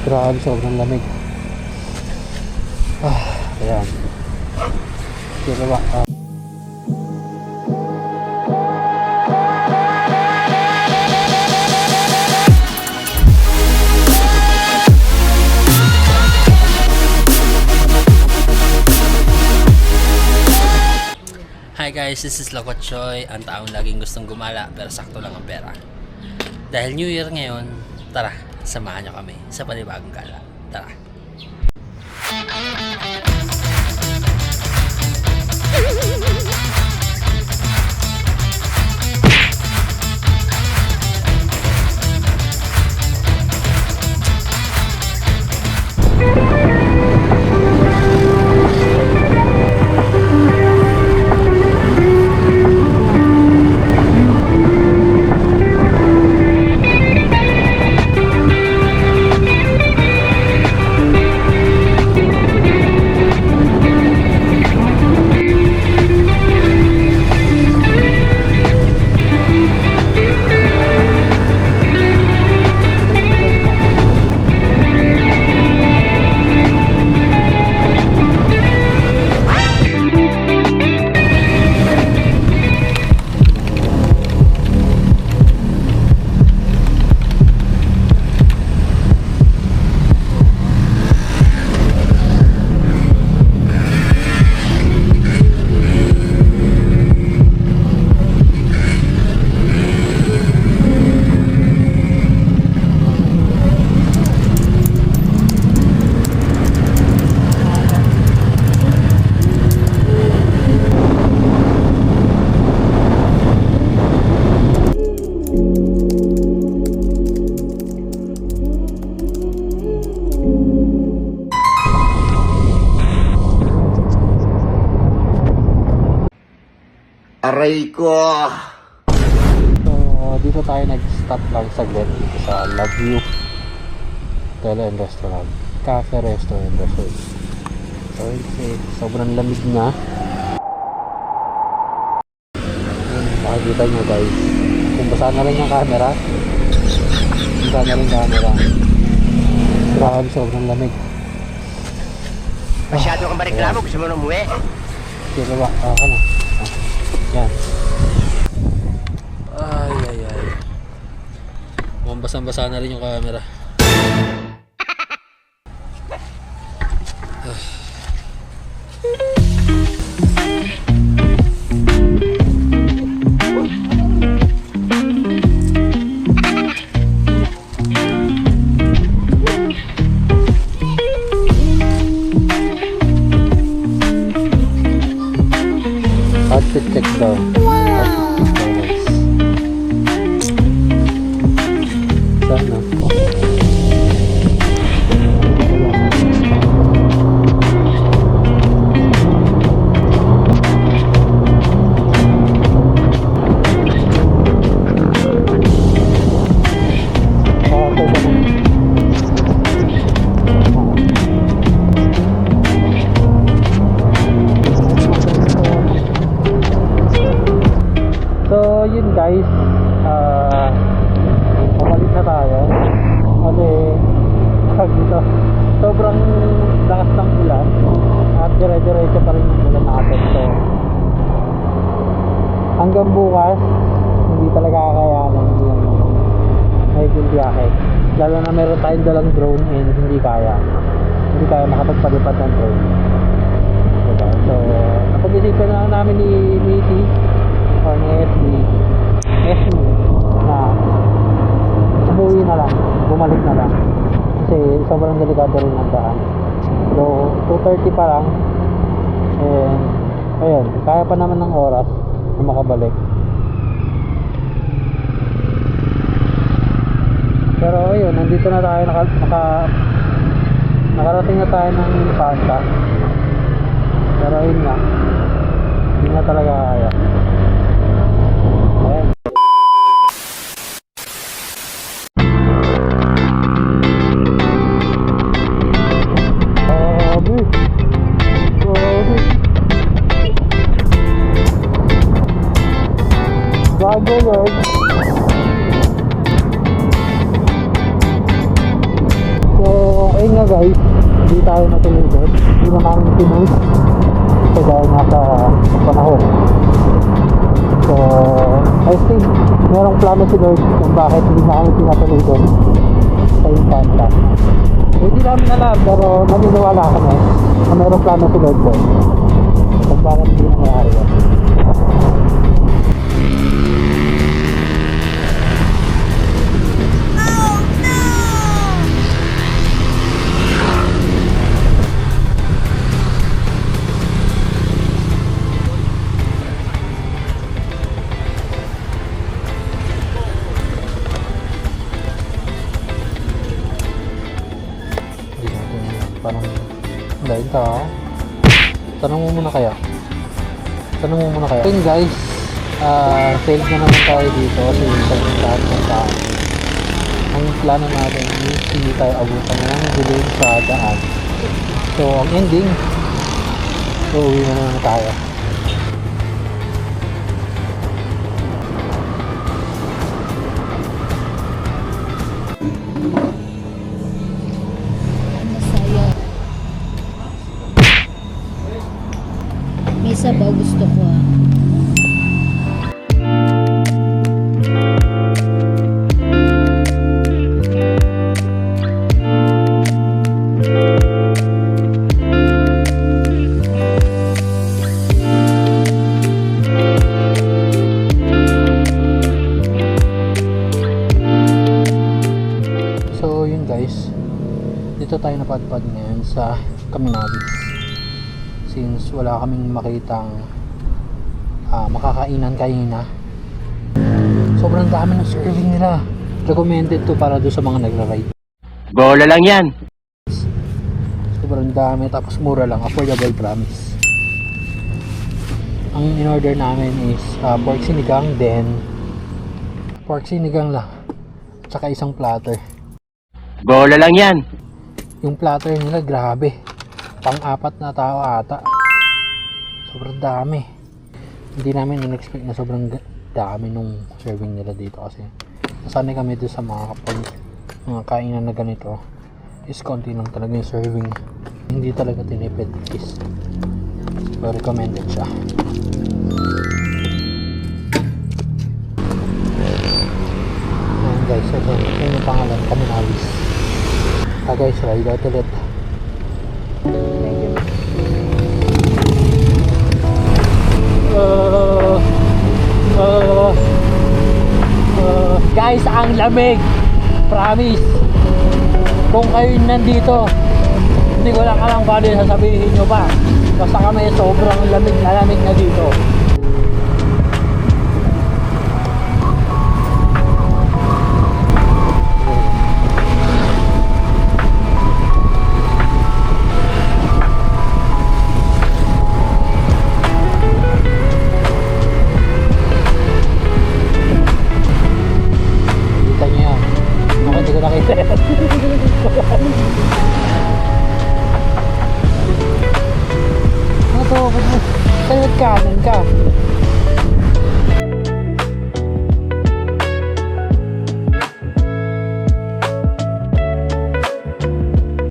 Grabe, sobrang lamig. Ayan. Kaya ba? Hi guys, this is Lokot Choy, ang taong laging gustong gumala pero sakto lang ang pera. Dahil New Year ngayon, tara, samahan nyo kami sa panibagong gala. Tara! Aray ko! So, dito tayo nag-stop lang saglit dito sa Love View Hotel and Restaurant. Cafe, Resto and Resort. So, sobrang lamig na. Makikita nyo guys. Kung basa na rin yung camera. Basa na rin yung camera. Grabe, sobrang lamig. Masyado kang bariklamo, gusto mo na umuwi? Kaya ba? Ano? Yan. Ay. Mukhang basang-basa na rin yung camera. Outfit check daw. Outfit check daw guys. Sana. So yun guys, pamalit na tayo kasi dito sobrang lakas ng ulan at dire-diretso pa rin yung ulan natin. So hanggang bukas hindi talaga kakayanan yung mahiging biyahe, lalo na meron tayong dalang drone and hindi kaya makapagpalipad ng drone, diba? So napag-isipan na namin ni Miti or ni SB na umuwi na lang, bumalik na lang kasi sobrang delikado rin ang daan. So 2:30 pa lang and ayun, kaya pa naman ng oras na makabalik. Pero ayun, nandito na tayo, nakarating na tayo ng Infanta. Pero ayun nga, hindi na talaga kaya. Ayan. Bago Lord. So guys, hindi tayo natulog. Hindi na namin tinulog. So dahil nasa panahon. So, I think merong plano si Lord kung bakit hindi na kami pinatuloy doon sa Infanta. Hindi namin alam, pero naniniwala kami na merong plano si Lord doon kung bakit hindi nangyari yun. Hindi natin alam. Parang dahil ka. Tanong mo muna kaya. Ayun guys, save na naman tayo dito kasi sa lahat ng tao. Ang plano natin is hindi tayo abutan ng dilim sa daan. So ang ending, uuwi na naman tayo. Masaya. May sabaw gusto ko ah. So yun guys, dito tayo napadpad ngayon sa Caminabis. Since wala kaming makitang makakainan kanina. Sobrang dami ng serving nila. Recommended to para doon sa mga nagra-ride. Bola lang yan. Sobrang dami, tapos mura lang, affordable promise. Ang in-order namin is pork sinigang, then pork sinigang lang, tsaka isang platter. Bola lang yan. Yung platter nila grabe, pang-apat na tao ata. Sobrang dami. Hindi namin in-expect na sobrang dami nung serving nila dito kasi nasanay kami doon sa mga kainan na ganito is konti lang talaga yung serving. Hindi talaga tinipid is so recommended siya. Ayan guys, ito yung pangalan, Caminabis. Guys, ride out ulit. Guys, ang lamig, promise. Kung kayo nandito, hindi ko lang alam paano sasabihin nyo ba, basta kami sobrang lamig na dito. Kita nyo yan. Ako hindi ko nakita yan. Ano to? Ba't kanan ka?